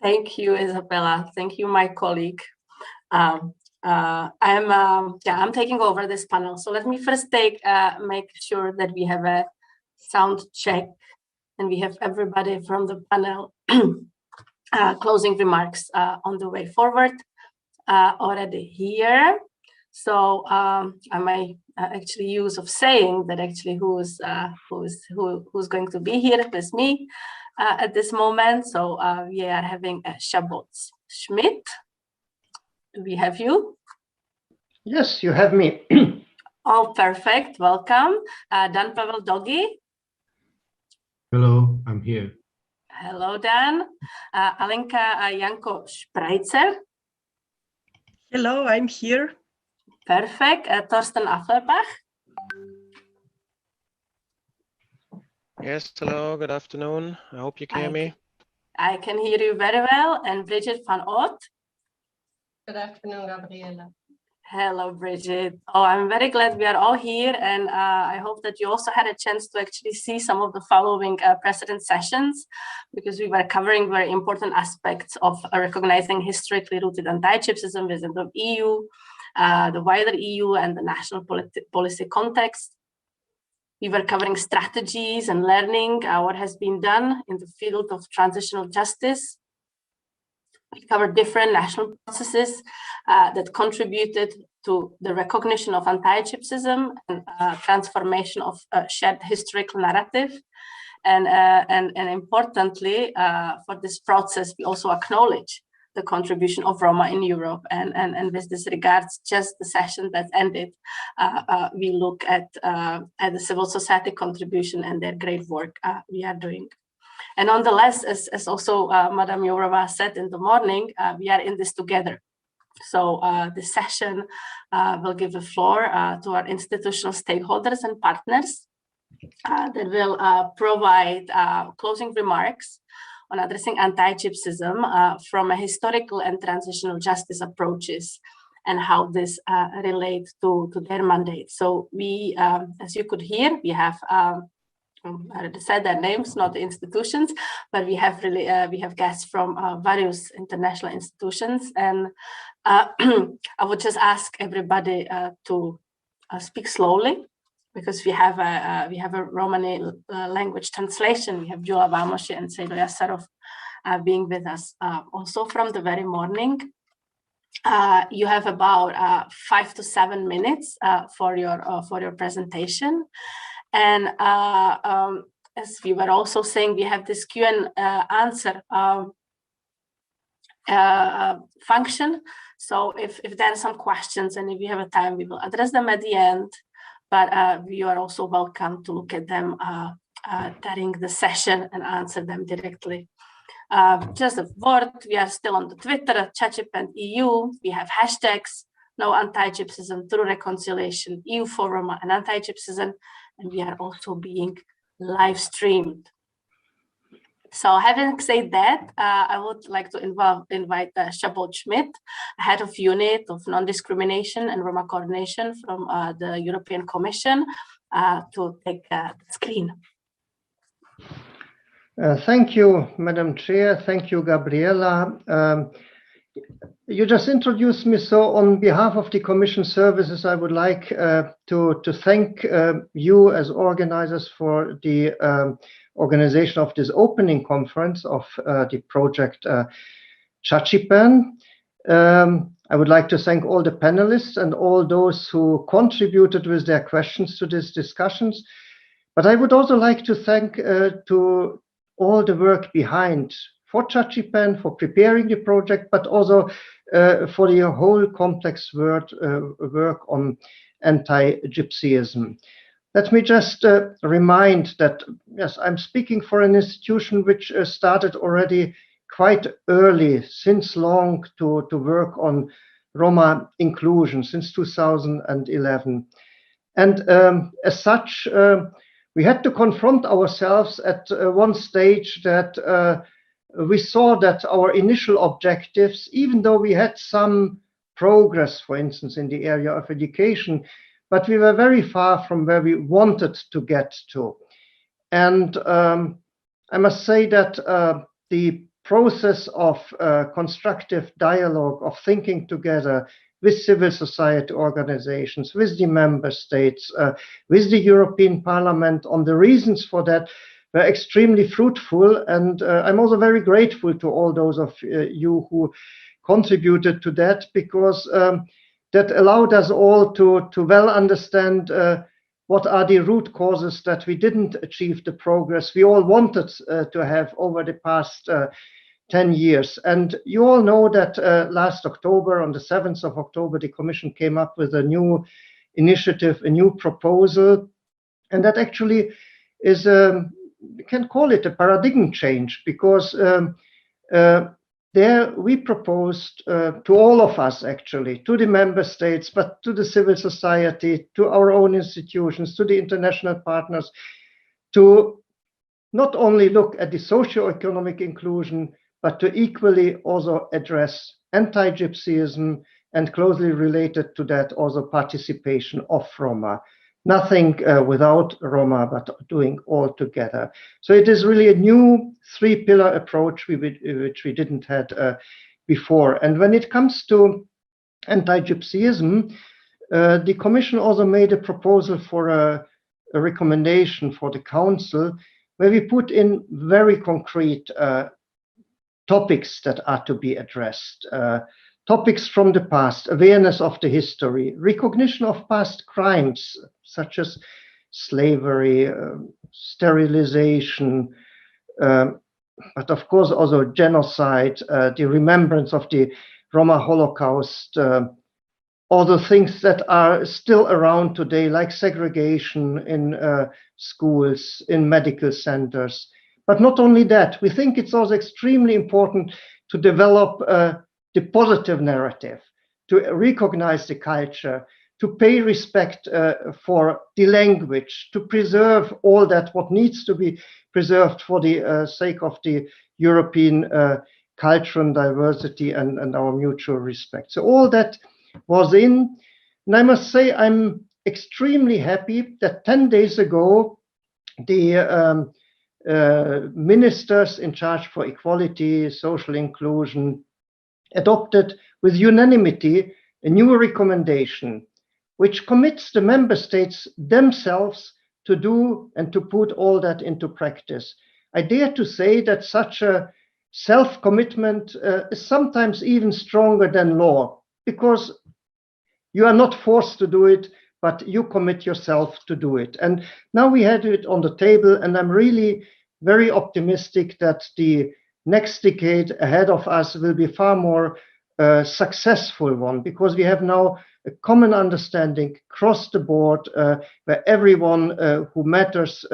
Thank you, Isabella. Thank you, my colleague. I'm taking over this panel. So let me first make sure that we have a sound check and we have everybody from the panel closing remarks on the way forward already here. So I might actually use of saying that actually who's going to be here with me at this moment. So we are having Szabolcs Schmidt. Do we have you? Yes, you have me. Oh, perfect. Welcome. Dan Pavel Dogi. Hello, I'm here. Hello, Dan. Alenka Janko Spreitzer. Hello, I'm here. Perfect. Thorsten Afflerbach. Yes, hello, good afternoon. I hope you can hear me. I can hear you very well. And Bridget van Oort. Good afternoon, Gabriela. Hello, Bridget. Oh, I'm very glad we are all here. And I hope that you also had a chance to actually see some of the following precedent sessions, because we were covering very important aspects of recognizing historically rooted anti-Gypsyism within the EU, the wider EU and the national policy context. We were covering strategies and learning what has been done in the field of transitional justice. We covered different national processes that contributed to the recognition of anti-Gypsyism and transformation of shared historical narrative. And importantly, for this process, we also acknowledge the contribution of Roma in Europe. And with this regards, just the session that ended, we look at the civil society contribution and their great work we are doing. And nonetheless, as also Madam Jourova said in the morning, we are in this together. So this session will give the floor to our institutional stakeholders and partners that will provide closing remarks on addressing anti-Gypsyism from a historical and transitional justice approaches and how this relates to their mandate. So we, as you could hear, we have I already said their names, not the institutions, but we have really we have guests from various international institutions, and I would just ask everybody to speak slowly, because we have a Romani language translation. We have Gyula Vámosi and Sejdo Jasarov being with us also from the very morning. You have about 5 to 7 minutes for your presentation. And as we were also saying, we have this Q and answer function. So if there are some questions and if you have a time, we will address them at the end. But you are also welcome to look at them during the session and answer them directly. Just a word, we are still on the Twitter at CHACHIPEN EU. We have hashtags, no anti-Gypsyism, true reconciliation, EU for Roma and anti-Gypsyism. And we are also being live streamed. So having said that, I would like to invite Szabolcs Schmidt, Head of Unit of Non-Discrimination and Roma Coordination from the European Commission, to take the screen. Thank you, Madam Chair. Thank you, Gabriela. You just introduced me, so on behalf of the Commission services, I would like to thank you as organizers for the organization of this opening conference of the project CHACHIPEN. I would like to thank all the panelists and all those who contributed with their questions to these discussions. But I would also like to thank to all the work behind for CHACHIPEN, for preparing the project, but also for the whole complex work on anti-Gypsyism. Let me just remind that, yes, I'm speaking for an institution which started already quite early, since long, to work on Roma inclusion, since 2011. And as such, we had to confront ourselves at one stage that we saw that our initial objectives, even though we had some progress, for instance, in the area of education, but we were very far from where we wanted to get to. And I must say that the process of constructive dialogue, of thinking together with civil society organizations, with the member states, with the European Parliament on the reasons for that were extremely fruitful. And I'm also very grateful to all those of you who contributed to that, because that allowed us all to well understand what are the root causes that we didn't achieve the progress we all wanted to have over the past 10 years. And you all know that last October, on the 7th of October, the Commission came up with a new initiative, a new proposal, and that actually is, you can call it a paradigm change, because there we proposed to all of us, actually, to the member states, but to the civil society, to our own institutions, to the international partners, to not only look at the socio-economic inclusion, but to equally also address anti-Gypsyism, and closely related to that also participation of Roma. Nothing without Roma, but doing all together. So it is really a new three-pillar approach which we didn't had before. And when it comes to anti-Gypsyism, the Commission also made a proposal for a recommendation for the Council, where we put in very concrete topics that are to be addressed. Topics from the past, awareness of the history, recognition of past crimes such as slavery, sterilization, but of course also genocide, the remembrance of the Roma Holocaust, all the things that are still around today, like segregation in schools, in medical centers. But not only that, we think it's also extremely important to develop the positive narrative, to recognize the culture, to pay respect for the language, to preserve all that what needs to be preserved for the sake of the European culture and diversity and our mutual respect. So all that was in, and I must say I'm extremely happy that 10 days ago the ministers in charge for equality, social inclusion, adopted with unanimity a new recommendation which commits the member states themselves to do and to put all that into practice. I dare to say that such a self-commitment is sometimes even stronger than law, because you are not forced to do it, but you commit yourself to do it. And now we had it on the table, and I'm really very optimistic that the next decade ahead of us will be far more successful one, because we have now a common understanding across the board where everyone who matters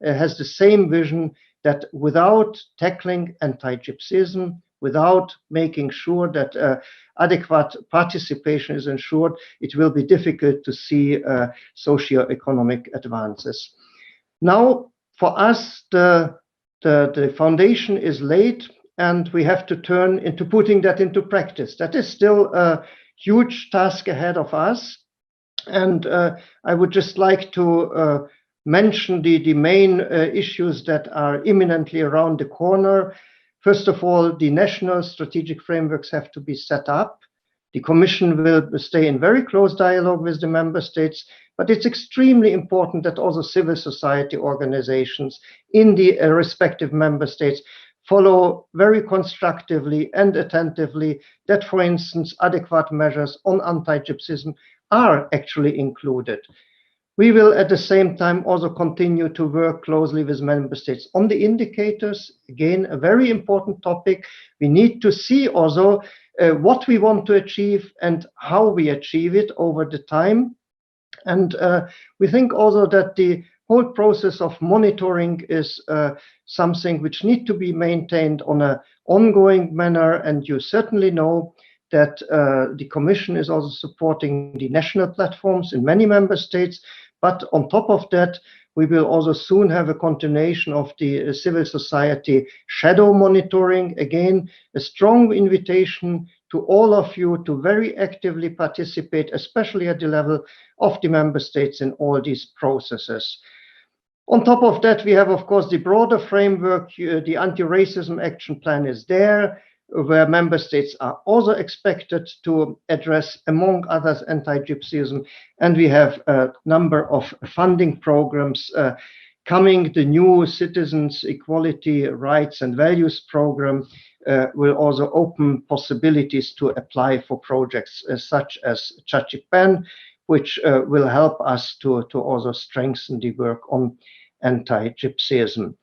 has the same vision, that without tackling anti-Gypsyism, without making sure that adequate participation is ensured, it will be difficult to see socio-economic advances. Now, for us, the foundation is laid, and we have to turn into putting that into practice. That is still a huge task ahead of us. And I would just like to mention the main issues that are imminently around the corner. First of all, the national strategic frameworks have to be set up. The Commission will stay in very close dialogue with the member states, but it's extremely important that also civil society organizations in the respective member states follow very constructively and attentively that, for instance, adequate measures on anti-Gypsyism are actually included. We will at the same time also continue to work closely with member states on the indicators. Again, a very important topic. We need to see also what we want to achieve and how we achieve it over the time. And we think also that the whole process of monitoring is something which needs to be maintained on an ongoing manner. And you certainly know that the Commission is also supporting the national platforms in many member states. But on top of that, we will also soon have a continuation of the civil society shadow monitoring. Again, a strong invitation to all of you to very actively participate, especially at the level of the member states, in all these processes. On top of that, we have, of course, the broader framework. The anti-racism action plan is there, where member states are also expected to address, among others, anti-Gypsyism. And we have a number of funding programs coming. The new Citizens, Equality, Rights and Values program will also open possibilities to apply for projects such as CHACHIPEN, which will help us to also strengthen the work on anti-Gypsyism.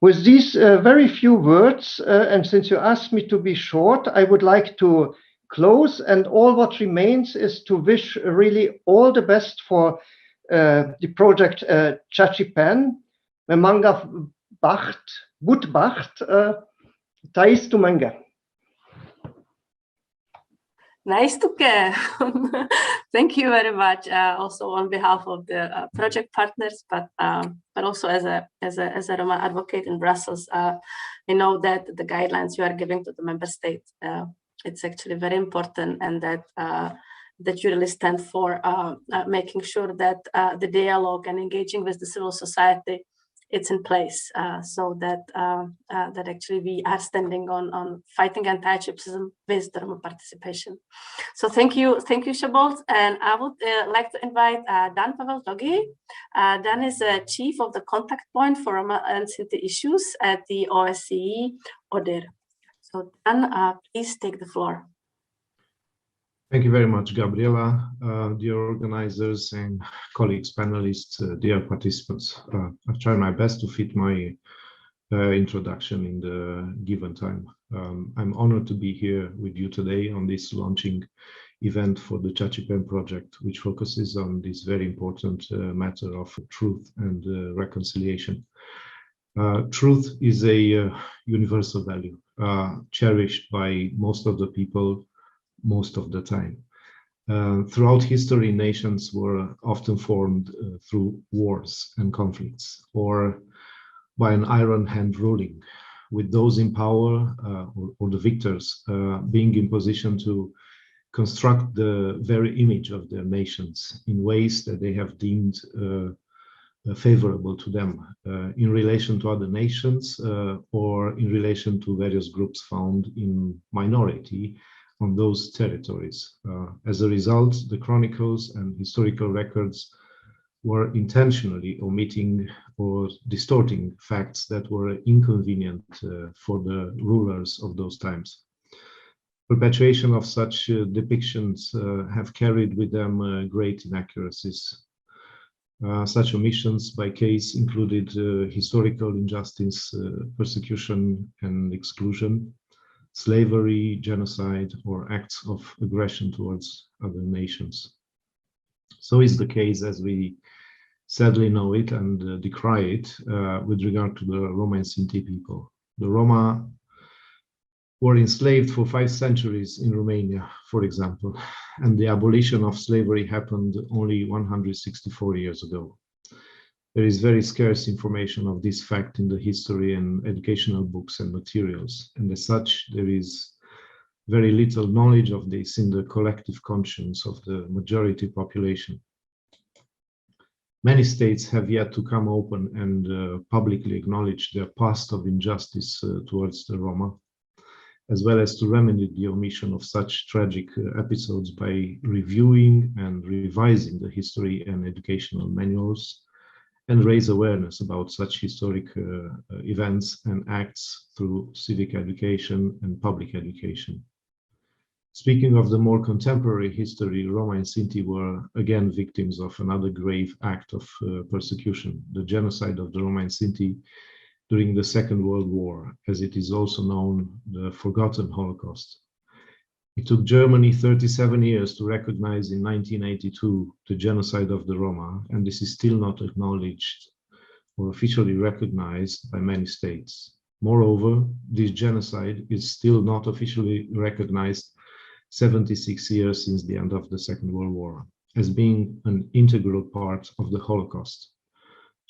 With these very few words, and since you asked me to be short, I would like to close, and all what remains is to wish really all the best for the project CHACHIPEN. Memanga Bacht, Gut Bacht, Thais Tumanga. Nice to care. Thank you very much. Also on behalf of the project partners, but also as a Roma advocate in Brussels, I know that the guidelines you are giving to the member states, it's actually very important, and that that you really stand for making sure that the dialogue and engaging with the civil society, it's in place, so that that actually we are standing on fighting anti-Gypsyism with the Roma participation. So thank you, Shabolt. And I would like to invite Dan Pavel Dogi. Dan is chief of the contact point for Roma and Sinti issues at the OSCE ODIHR. So Dan, please take the floor. Thank you very much, Gabriela, dear organizers and colleagues, panelists, dear participants. I've tried my best to fit my introduction in the given time. I'm honored to be here with you today on this launching event for the CHACHIPEN project, which focuses on this very important matter of truth and reconciliation. Truth is a universal value, cherished by most of the people most of the time. Throughout history, nations were often formed through wars and conflicts, or by an iron hand ruling, with those in power or the victors being in position to construct the very image of their nations in ways that they have deemed favorable to them in relation to other nations or in relation to various groups found in minority on those territories. As a result, the chronicles and historical records were intentionally omitting or distorting facts that were inconvenient for the rulers of those times. Perpetuation of such depictions have carried with them great inaccuracies. Such omissions by case included historical injustice, persecution and exclusion, slavery, genocide, or acts of aggression towards other nations. So is the case as we sadly know it and decry it with regard to the Roma and Sinti people. The Roma were enslaved for 5 centuries in Romania, for example, and the abolition of slavery happened only 164 years ago. There is very scarce information of this fact in the history and educational books and materials, and as such, there is very little knowledge of this in the collective conscience of the majority population. Many states have yet to come open and publicly acknowledge their past of injustice towards the Roma, as well as to remedy the omission of such tragic episodes by reviewing and revising the history and educational manuals, and raise awareness about such historic events and acts through civic education and public education. Speaking of the more contemporary history, Roma and Sinti were again victims of another grave act of persecution, the genocide of the Roma and Sinti during the Second World War, as it is also known, the Forgotten Holocaust. It took Germany 37 years to recognize in 1982 the genocide of the Roma, and this is still not acknowledged or officially recognized by many states. Moreover, this genocide is still not officially recognized 76 years since the end of the Second World War, as being an integral part of the Holocaust.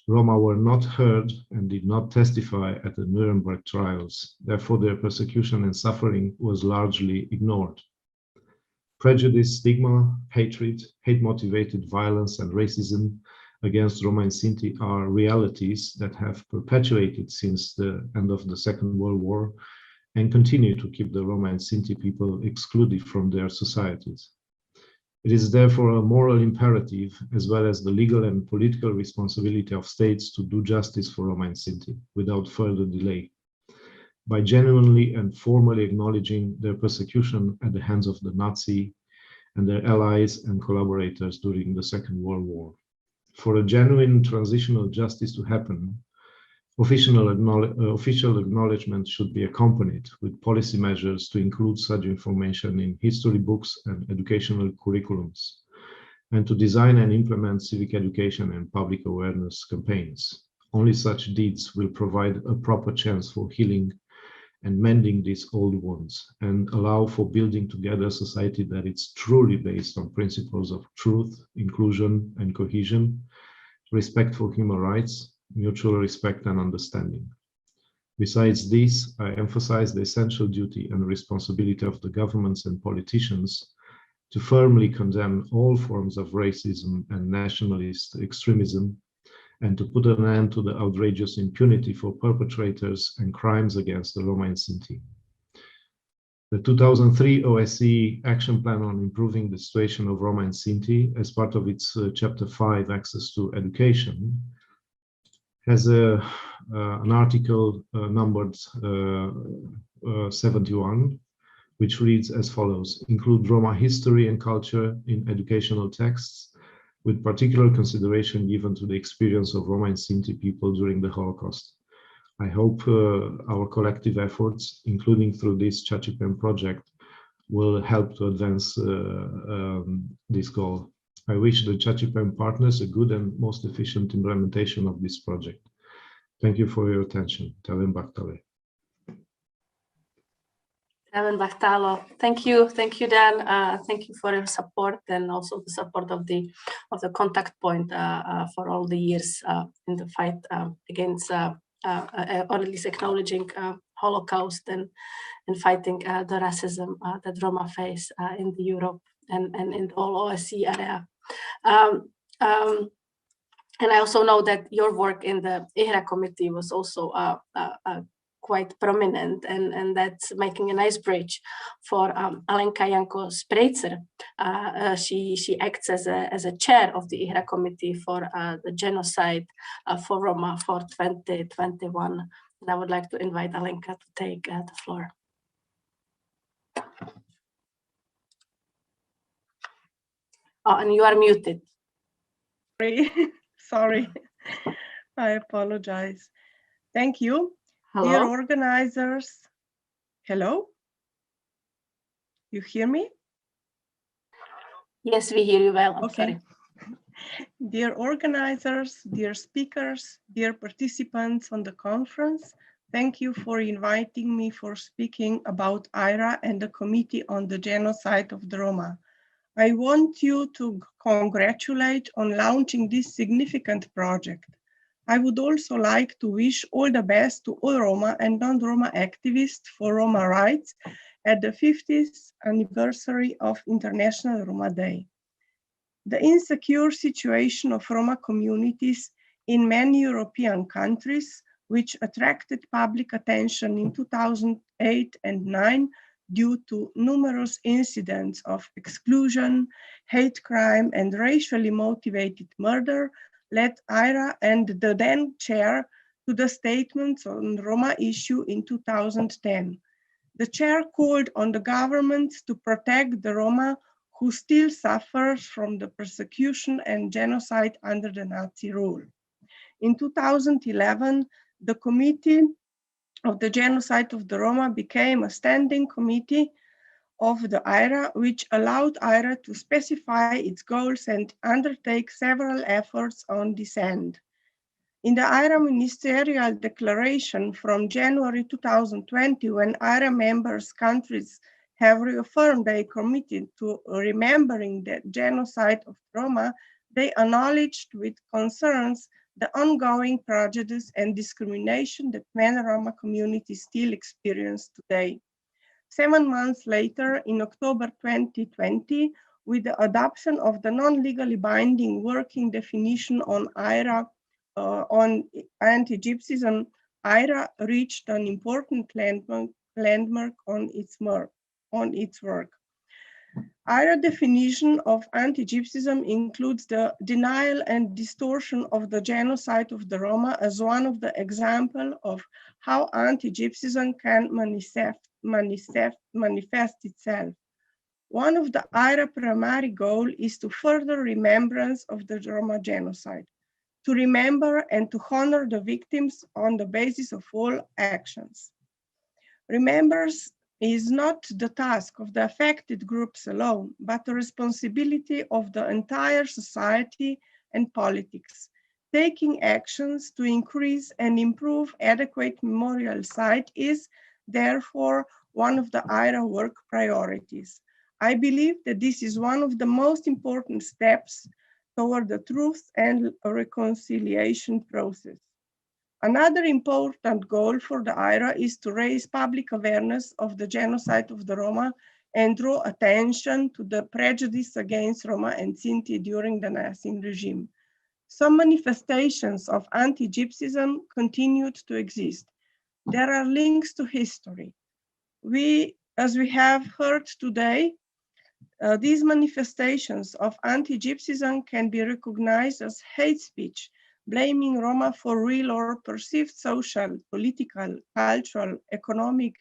Roma were not heard and did not testify at the Nuremberg trials. Therefore, their persecution and suffering was largely ignored. Prejudice, stigma, hatred, hate-motivated violence, and racism against Roma and Sinti are realities that have perpetuated since the end of the Second World War and continue to keep the Roma and Sinti people excluded from their societies. It is therefore a moral imperative, as well as the legal and political responsibility of states, to do justice for Roma and Sinti without further delay, by genuinely and formally acknowledging their persecution at the hands of the Nazi and their allies and collaborators during the Second World War. For a genuine transitional justice to happen, official acknowledgement should be accompanied with policy measures to include such information in history books and educational curriculums, and to design and implement civic education and public awareness campaigns. Only such deeds will provide a proper chance for healing and mending these old wounds, and allow for building together a society that is truly based on principles of truth, inclusion, and cohesion, respect for human rights, mutual respect and understanding. Besides this, I emphasize the essential duty and responsibility of the governments and politicians to firmly condemn all forms of racism and nationalist extremism, and to put an end to the outrageous impunity for perpetrators and crimes against the Roma and Sinti. The 2003 OSCE Action Plan on Improving the Situation of Roma and Sinti, as part of its Chapter 5, Access to Education, has an article numbered 71, which reads as follows: include Roma history and culture in educational texts, with particular consideration given to the experience of Roma and Sinti people during the Holocaust. I hope our collective efforts, including through this CHACHIPEN project, will help to advance this goal. I wish the CHACHIPEN partners a good and most efficient implementation of this project. Thank you for your attention. Telen Baktale. Telen Baktalo. Thank you, Dan. Thank you for your support and also the support of the contact point for all the years in the fight against, or at least acknowledging Holocaust and fighting the racism that Roma face in the Europe and in the whole OSCE area. And I also know that your work in the IHRA committee was also quite prominent, and that's making a nice bridge for Alenka Janko-Sprejcer. She acts as a chair of the IHRA committee for the genocide for Roma for 2021. And I would like to invite Alenka to take the floor. Oh, and you are muted. Sorry, I apologize. Thank you. Hello? Dear organizers, hello? You hear me? Yes, we hear you well. I'm Okay. sorry. Dear organizers, dear speakers, dear participants on the conference, thank you for inviting me for speaking about IHRA and the Committee on the Genocide of the Roma. I want you to congratulate on launching this significant project. I would also like to wish all the best to all Roma and non-Roma activists for Roma rights at the 50th anniversary of International Roma Day. The insecure situation of Roma communities in many European countries, which attracted public attention in 2008 and 2009 due to numerous incidents of exclusion, hate crime, and racially motivated murder, led IHRA and the then chair to the statements on Roma issue in 2010. The chair called on the governments to protect the Roma who still suffers from the persecution and genocide under the Nazi rule. In 2011, the Committee of the Genocide of the Roma became a standing committee of the IHRA, which allowed IHRA to specify its goals and undertake several efforts on this end. In the IHRA ministerial declaration from January 2020, when IHRA members countries have reaffirmed their commitment to remembering the genocide of Roma, they acknowledged with concerns the ongoing prejudice and discrimination that many Roma communities still experience today. 7 months later, in October 2020, With the adoption of the non-legally binding working definition on IRA, on anti-Gypsyism, IRA reached an important landmark on its work. IRA definition of anti-Gypsyism includes the denial and distortion of the genocide of the Roma as one of the examples of how anti-Gypsyism can manifest itself. One of the IRA primary goals is to further remembrance of the Roma genocide, to remember and to honor the victims on the basis of all actions. Remembrance is not the task of the affected groups alone, but the responsibility of the entire society and politics. Taking actions to increase and improve adequate memorial site is therefore one of the IRA work priorities. I believe that this is one of the most important steps toward the truth and reconciliation process. Another important goal for the IRA is to raise public awareness of the genocide of the Roma and draw attention to the prejudice against Roma and Sinti during the Nazi regime. Some manifestations of anti-Gypsyism continued to exist. There are links to history. As we have heard today, these manifestations of anti-Gypsyism can be recognized as hate speech, blaming Roma for real or perceived social, political, cultural, economic,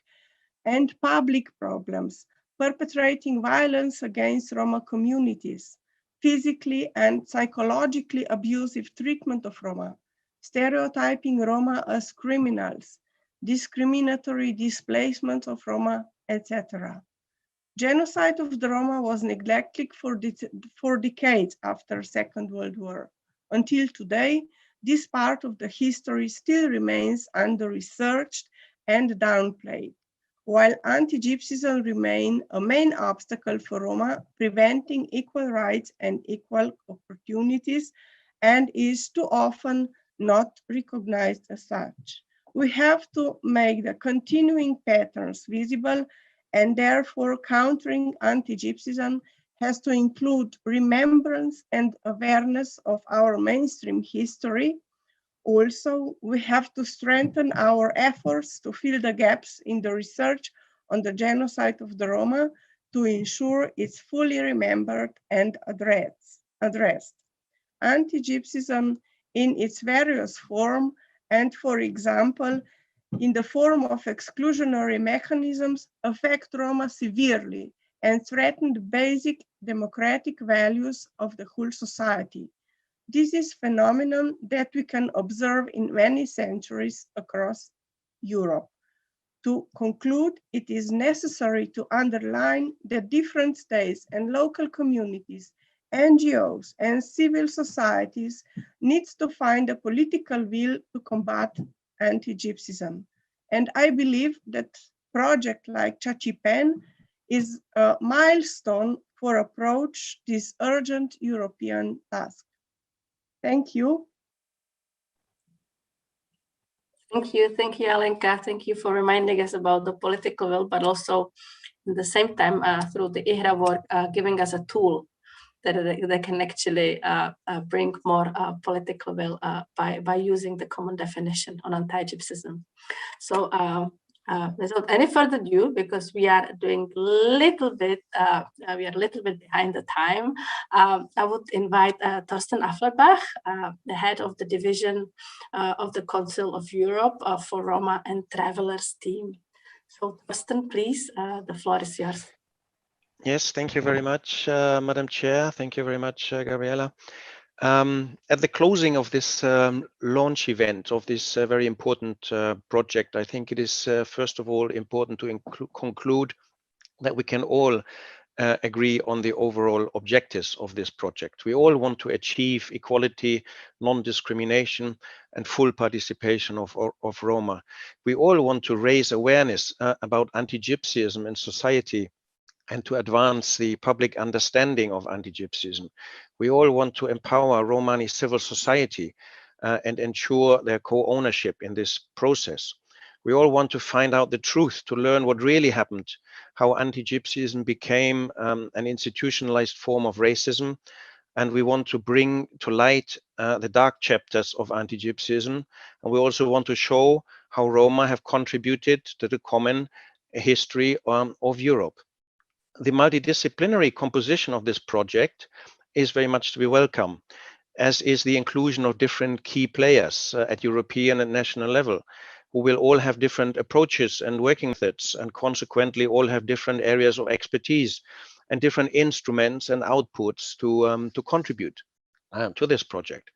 and public problems, perpetrating violence against Roma communities, physically and psychologically abusive treatment of Roma, stereotyping Roma as criminals, discriminatory displacement of Roma, etc. Genocide of the Roma was neglected for decades after Second World War. Until today, this part of the history still remains under-researched and downplayed, while anti-Gypsyism remains a main obstacle for Roma, preventing equal rights and equal opportunities, and is too often not recognized as such. We have to make the continuing patterns visible, and therefore countering anti-Gypsyism has to include remembrance and awareness of our mainstream history. Also, we have to strengthen our efforts to fill the gaps in the research on the genocide of the Roma to ensure it's fully remembered and addressed. Anti-Gypsyism in its various forms, and for example, in the form of exclusionary mechanisms, affect Roma severely and threaten the basic democratic values of the whole society. This is a phenomenon that we can observe in many centuries across Europe. To conclude, it is necessary to underline that different states and local communities, NGOs, and civil societies need to find a political will to combat anti-Gypsyism. And I believe that project like CHACHIPEN is a milestone for approach this urgent European task. Thank you. Thank you, Alenka. Thank you for reminding us about the political will, but also at the same time, through the IHRA work, giving us a tool that can actually bring more political will by using the common definition on anti-Gypsyism. So without any further ado, because we are doing little bit, we are a little bit behind the time, I would invite Thorsten Afflerbach, the head of the division of the Council of Europe for Roma and Travelers team. So Thorsten, please, the floor is yours. Yes, thank you very much, Madam Chair. Thank you very much, Gabriela. At the closing of this launch event of this very important project, I think it is first of all important to conclude that we can all agree on the overall objectives of this project. We all want to achieve equality, non-discrimination, and full participation of Roma. We all want to raise awareness about anti-Gypsyism in society and to advance the public understanding of anti-Gypsyism. We all want to empower Romani civil society and ensure their co-ownership in this process. We all want to find out the truth, to learn what really happened, how anti-Gypsyism became an institutionalized form of racism, and we want to bring to light the dark chapters of anti-Gypsyism. And we also want to show how Roma have contributed to the common history of Europe. The multidisciplinary composition of this project is very much to be welcome, as is the inclusion of different key players at European and national level, who will all have different approaches and working methods, and consequently all have different areas of expertise and different instruments and outputs to contribute to this project.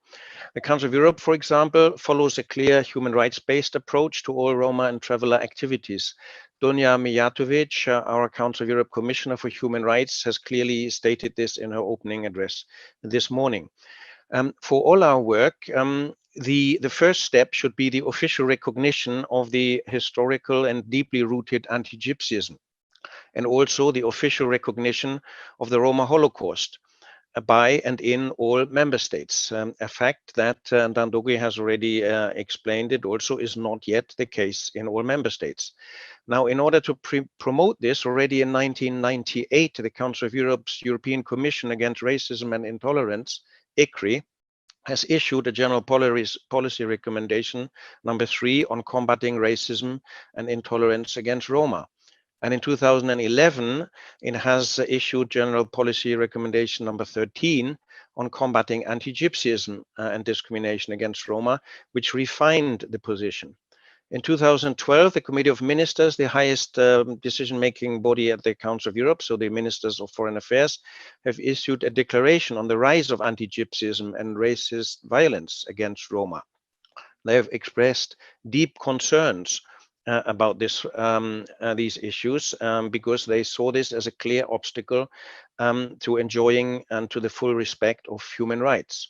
The Council of Europe, for example, follows a clear human rights-based approach to all Roma and traveler activities. Dunja Mijatovic, our Council of Europe Commissioner for Human Rights, has clearly stated this in her opening address this morning. For all our work, the first step should be the official recognition of the historical and deeply rooted anti-Gypsyism, and also the official recognition of the Roma Holocaust by and in all member states. A fact that Dandogi has already explained, it also is not yet the case in all member states. Now, in order to promote this, already in 1998, the Council of Europe's European Commission Against Racism and Intolerance, ECRI, has issued a general policy recommendation number 3 on combating racism and intolerance against Roma. And in 2011, it has issued general policy recommendation number 13 on combating anti-Gypsyism and discrimination against Roma, which refined the position. In 2012, the Committee of Ministers, the highest decision-making body at the Council of Europe, so the Ministers of Foreign Affairs, have issued a declaration on the rise of anti-Gypsyism and racist violence against Roma. They have expressed deep concerns about these issues because they saw this as a clear obstacle to enjoying and to the full respect of human rights.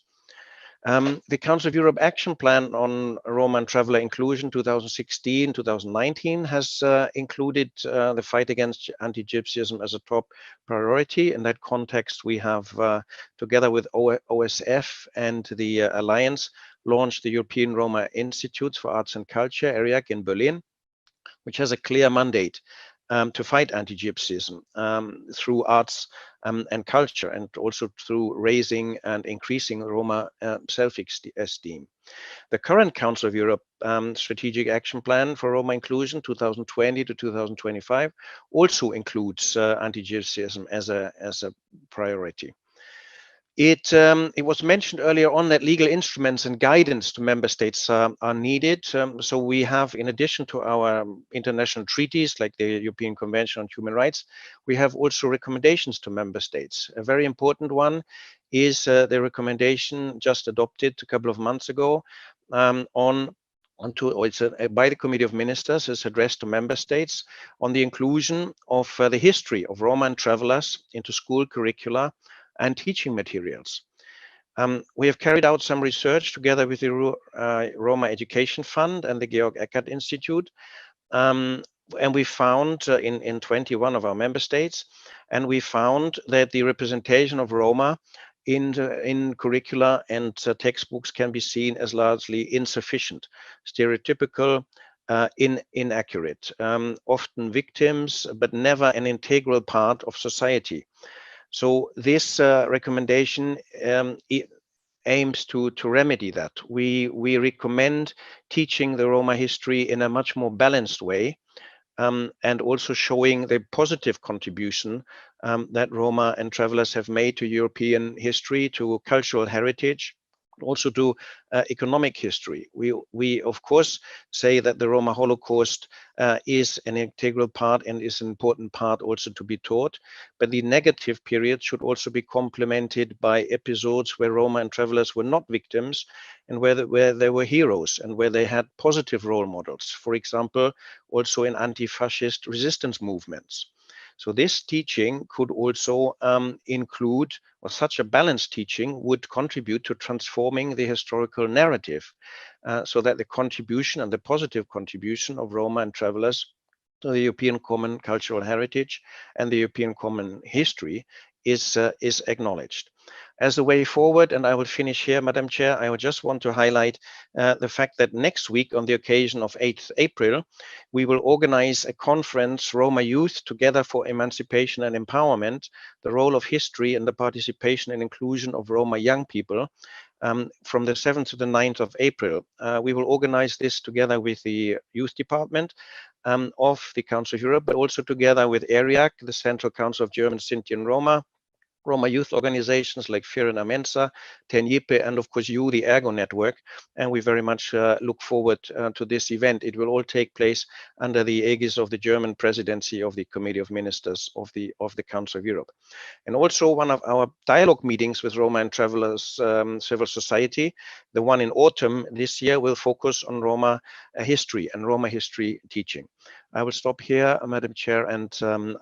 The Council of Europe Action Plan on Roma and Traveller Inclusion 2016-2019 has included the fight against anti-Gypsyism as a top priority. In that context, we have, together with OSF and the Alliance, launched the European Roma Institutes for Arts and Culture, ERIAC, in Berlin, which has a clear mandate to fight anti-Gypsyism through arts and culture, and also through raising and increasing Roma self-esteem. The current Council of Europe Strategic Action Plan for Roma Inclusion 2020 to 2025 also includes anti-Gypsyism as a priority. It was mentioned earlier on that legal instruments and guidance to member states are needed. So we have, in addition to our international treaties like the European Convention on Human Rights, we have also recommendations to member states. A very important one is the recommendation just adopted a couple of months ago by the Committee of Ministers, is addressed to member states on the inclusion of the history of Roma and travelers into school curricula and teaching materials. We have carried out some research together with the Roma Education Fund and the Georg Eckert Institute, and we found in 21 of our member states, and we found that the representation of Roma in curricula and textbooks can be seen as largely insufficient, stereotypical, inaccurate, often victims, but never an integral part of society. So this recommendation aims to remedy that. We recommend teaching the Roma history in a much more balanced way, and also showing the positive contribution that Roma and travelers have made to European history, to cultural heritage, also to economic history. We of course say that the Roma Holocaust is an integral part and is an important part also to be taught, but the negative period should also be complemented by episodes where Roma and travelers were not victims, and where they were heroes and where they had positive role models, for example, also in anti-fascist resistance movements. So this teaching could also include, or such a balanced teaching would contribute to transforming the historical narrative, so that the contribution and the positive contribution of Roma and travelers to the European common cultural heritage and the European common history is acknowledged. As the way forward, and I will finish here, Madam Chair, I would just want to highlight the fact that next week, on the occasion of 8th April, we will organize a conference, Roma Youth Together for Emancipation and Empowerment, the role of history and the participation and inclusion of Roma young people, from the 7th to the 9th of April. We will organize this together with the Youth Department of the Council of Europe, but also together with ERIAC, the Central Council of German, Sinti and Roma youth organizations like FIR and Amensa, CHACHIPEN, and of course you, the Ergo Network. And we very much look forward to this event. It will all take place under the aegis of the German presidency of the Committee of Ministers of the Council of Europe. And also one of our dialogue meetings with Roma and Travelers Civil Society, the one in autumn this year, will focus on Roma history and Roma history teaching. I will stop here, Madam Chair, and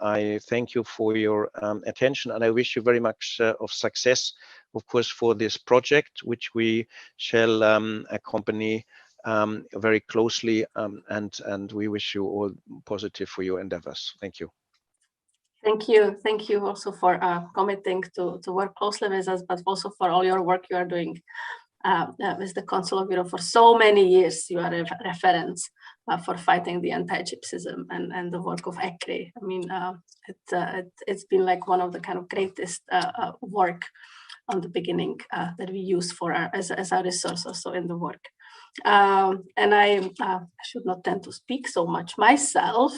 I thank you for your attention, and I wish you very much of success, of course, for this project, which we shall accompany very closely, and we wish you all positive for your endeavors. Thank you. Thank you also for committing to work closely with us, but also for all your work you are doing with the Council of Europe for so many years. You are a reference for fighting the anti-Gypsyism and the work of ECRI. I mean, it's been like one of the kind of greatest work on the beginning that we use for as our resource also in the work. And I should not tend to speak so much myself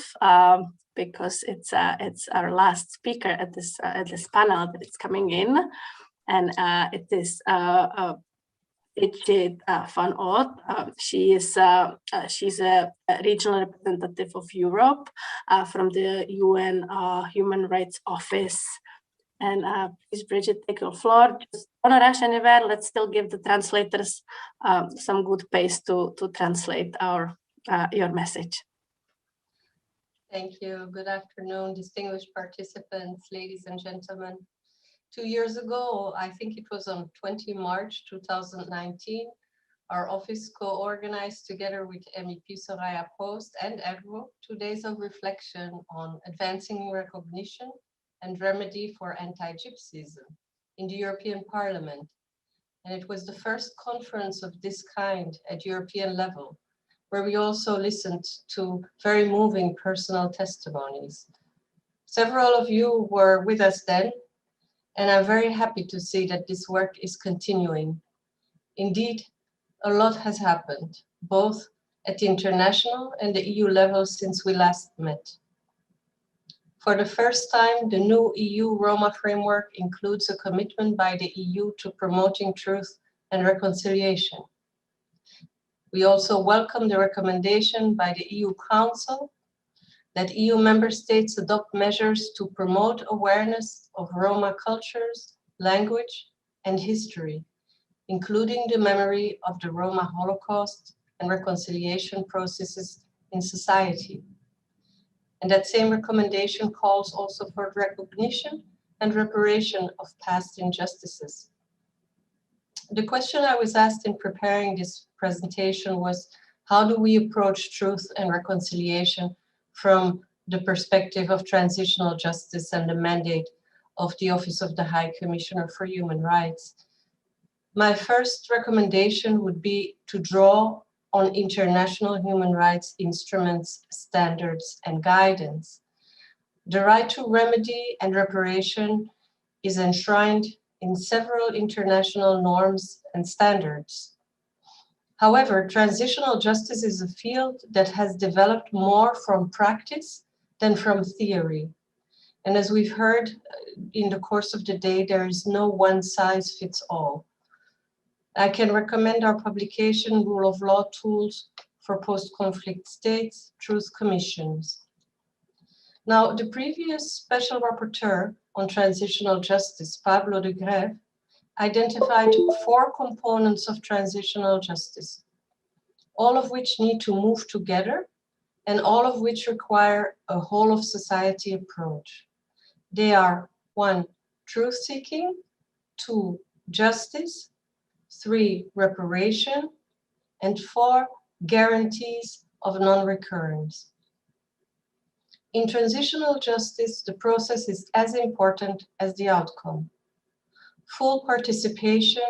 because it's our last speaker at this panel that is coming in, and it is Bridget van Oort. She's a regional representative of Europe from the UN Human Rights Office. And please, Bridget, take your floor. Just don't rush anywhere. Let's still give the translators some good pace to translate your message. Thank you. Good afternoon, distinguished participants, ladies and gentlemen. 2 years ago, I think it was on 20 March 2019, our office co-organized together with MEP Soraya Post and ERGO 2 days of reflection on advancing recognition and remedy for anti-Gypsyism in the European Parliament. And it was the first conference of this kind at European level, where we also listened to very moving personal testimonies. Several of you were with us then, and I'm very happy to see that this work is continuing. Indeed, a lot has happened, both at the international and the EU level since we last met. For the first time, the new EU Roma framework includes a commitment by the EU to promoting truth and reconciliation. We also welcome the recommendation by the EU Council that EU member states adopt measures to promote awareness of Roma cultures, language, and history, including the memory of the Roma Holocaust and reconciliation processes in society. And that same recommendation calls also for recognition and reparation of past injustices. The question I was asked in preparing this presentation was, how do we approach truth and reconciliation from the perspective of transitional justice and the mandate of the Office of the High Commissioner for Human Rights? My first recommendation would be to draw on international human rights instruments, standards, and guidance. The right to remedy and reparation is enshrined in several international norms and standards. However, transitional justice is a field that has developed more from practice than from theory. And as we've heard in the course of the day, there is no one size fits all. I can recommend our publication, Rule of Law Tools for Post-Conflict States, Truth Commissions. Now, the previous Special Rapporteur on Transitional Justice, Pablo de Greve, identified 4 components of transitional justice, all of which need to move together and all of which require a whole of society approach. They are 1, truth-seeking, 2, justice, 3, reparation, and 4, guarantees of non-recurrence. In transitional justice, the process is as important as the outcome. Full participation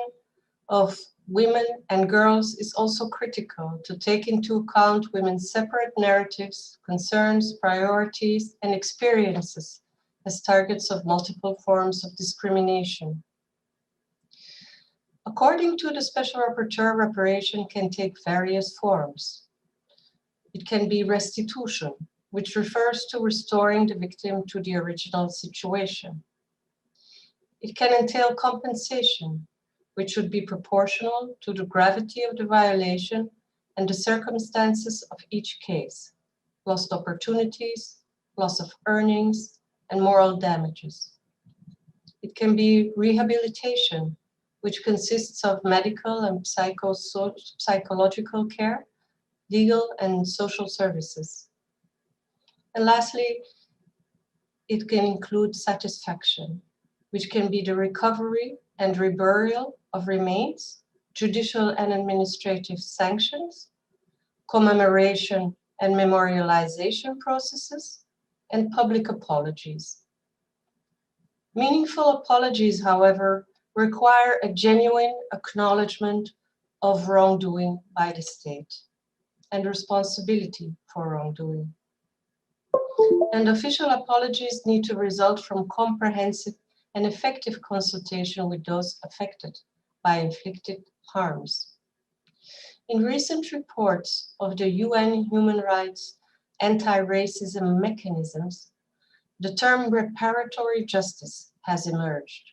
of women and girls is also critical to take into account women's separate narratives, concerns, priorities, and experiences as targets of multiple forms of discrimination. According to the Special Rapporteur, reparation can take various forms. It can be restitution, which refers to restoring the victim to the original situation. It can entail compensation, which should be proportional to the gravity of the violation and the circumstances of each case: lost opportunities, loss of earnings, and moral damages. It can be rehabilitation, which consists of medical and psychological care, legal and social services. And lastly, it can include satisfaction, which can be the recovery and reburial of remains, judicial and administrative sanctions, commemoration and memorialization processes, and public apologies. Meaningful apologies, however, require a genuine acknowledgement of wrongdoing by the state and responsibility for wrongdoing. And official apologies need to result from comprehensive and effective consultation with those affected by inflicted harms. In recent reports of the UN Human Rights Anti-Racism Mechanisms, the term reparatory justice has emerged.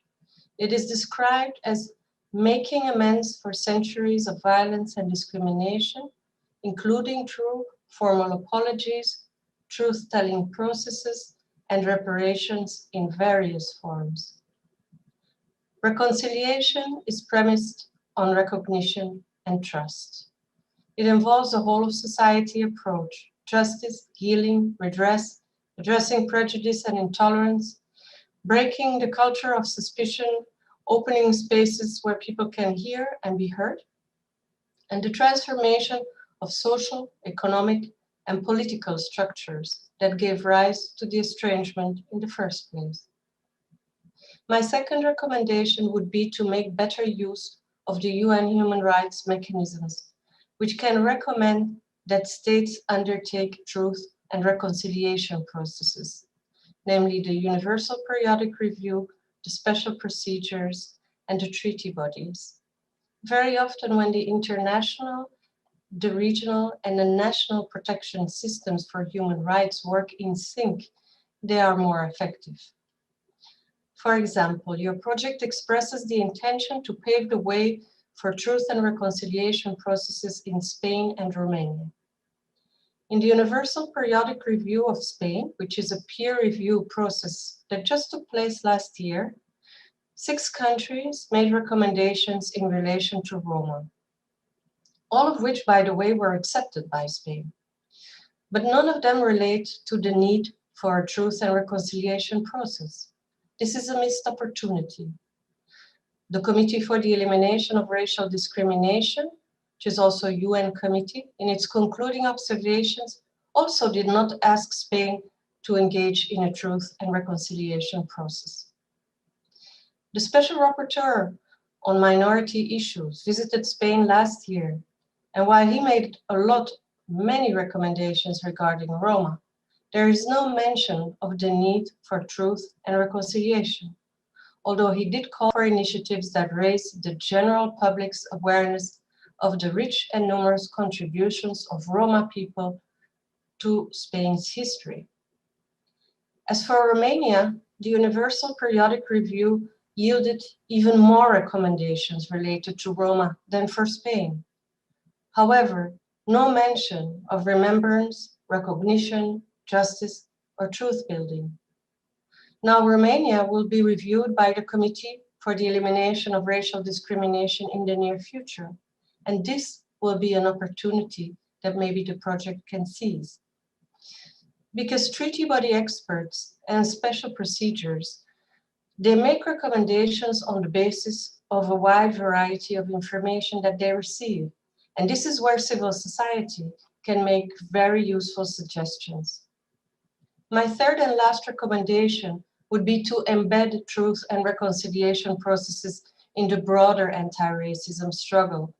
It is described as making amends for centuries of violence and discrimination, including through formal apologies, truth-telling processes, and reparations in various forms. Reconciliation is premised on recognition and trust. It involves a whole-of-society approach: justice, healing, redress, addressing prejudice and intolerance, breaking the culture of suspicion, opening spaces where people can hear and be heard, and the transformation of social, economic, and political structures that gave rise to the estrangement in the first place. My second recommendation would be to make better use of the UN human rights mechanisms, which can recommend that states undertake truth and reconciliation processes, namely the Universal Periodic Review, the special procedures, and the treaty bodies. Very often when the international, the regional, and the national protection systems for human rights work in sync, they are more effective. For example, your project expresses the intention to pave the way for truth and reconciliation processes in Spain and Romania. In the Universal Periodic Review of Spain, which is a peer review process that just took place last year, 6 countries made recommendations in relation to Roma, all of which, by the way, were accepted by Spain. But none of them relate to the need for a truth and reconciliation process. This is a missed opportunity. The Committee for the Elimination of Racial Discrimination, which is also a UN committee, in its concluding observations, also did not ask Spain to engage in a truth and reconciliation process. The Special Rapporteur on Minority Issues visited Spain last year, and while he made many recommendations regarding Roma, there is no mention of the need for truth and reconciliation, although he did call for initiatives that raise the general public's awareness of the rich and numerous contributions of Roma people to Spain's history. As for Romania, the Universal Periodic Review yielded even more recommendations related to Roma than for Spain. However, no mention of remembrance, recognition, justice, or truth building. Now, Romania will be reviewed by the Committee for the Elimination of Racial Discrimination in the near future, and this will be an opportunity that maybe the project can seize. Because treaty body experts and special procedures, they make recommendations on the basis of a wide variety of information that they receive, and this is where civil society can make very useful suggestions. My third and last recommendation would be to embed truth and reconciliation processes in the broader anti-racism struggle.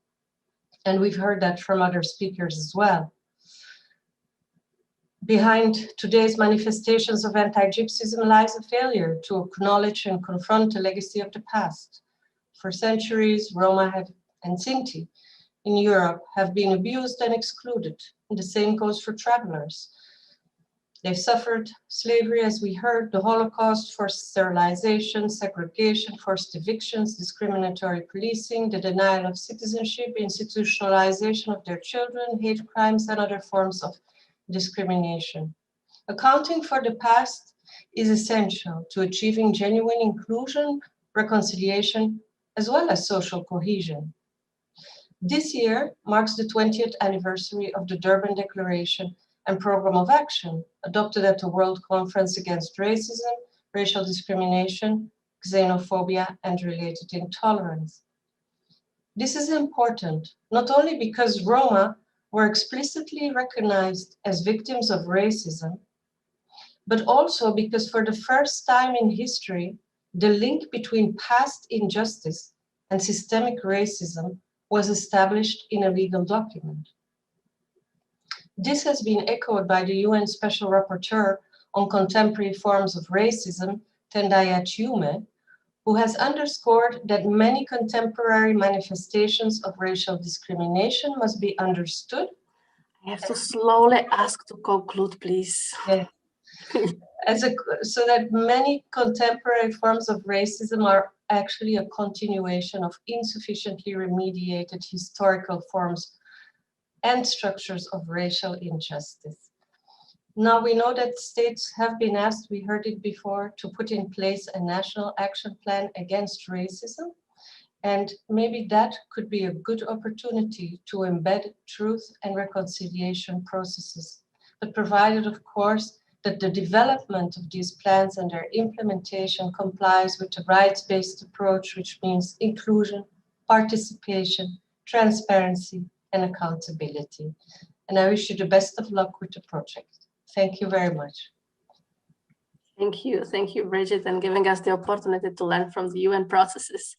And we've heard that from other speakers as well. Behind today's manifestations of anti-Gypsyism lies a failure to acknowledge and confront the legacy of the past. For centuries, Roma and Sinti in Europe have been abused and excluded. And the same goes for travelers. They've suffered slavery, as we heard, the Holocaust, forced sterilization, segregation, forced evictions, discriminatory policing, the denial of citizenship, institutionalization of their children, hate crimes, and other forms of discrimination. Accounting for the past is essential to achieving genuine inclusion, reconciliation, as well as social cohesion. This year marks the 20th anniversary of the Durban Declaration and Program of Action, adopted at the World Conference Against Racism, Racial Discrimination, Xenophobia, and Related Intolerance. This is important, not only because Roma were explicitly recognized as victims of racism, but also because for the first time in history, the link between past injustice and systemic racism was established in a legal document. This has been echoed by the UN Special Rapporteur on Contemporary Forms of Racism, Tendai Achiume, who has underscored that many contemporary manifestations of racial discrimination must be understood. I have to slowly ask to conclude, please. Yeah. So that many contemporary forms of racism are actually a continuation of insufficiently remediated historical forms and structures of racial injustice. Now we know that states have been asked, we heard it before, to put in place a national action plan against racism. And maybe that could be a good opportunity to embed truth and reconciliation processes, but provided, of course, that the development of these plans and their implementation complies with the rights-based approach, which means inclusion, participation, transparency, and accountability. And I wish you the best of luck with the project. Thank you very much. Thank you, Bridget, and giving us the opportunity to learn from the UN processes.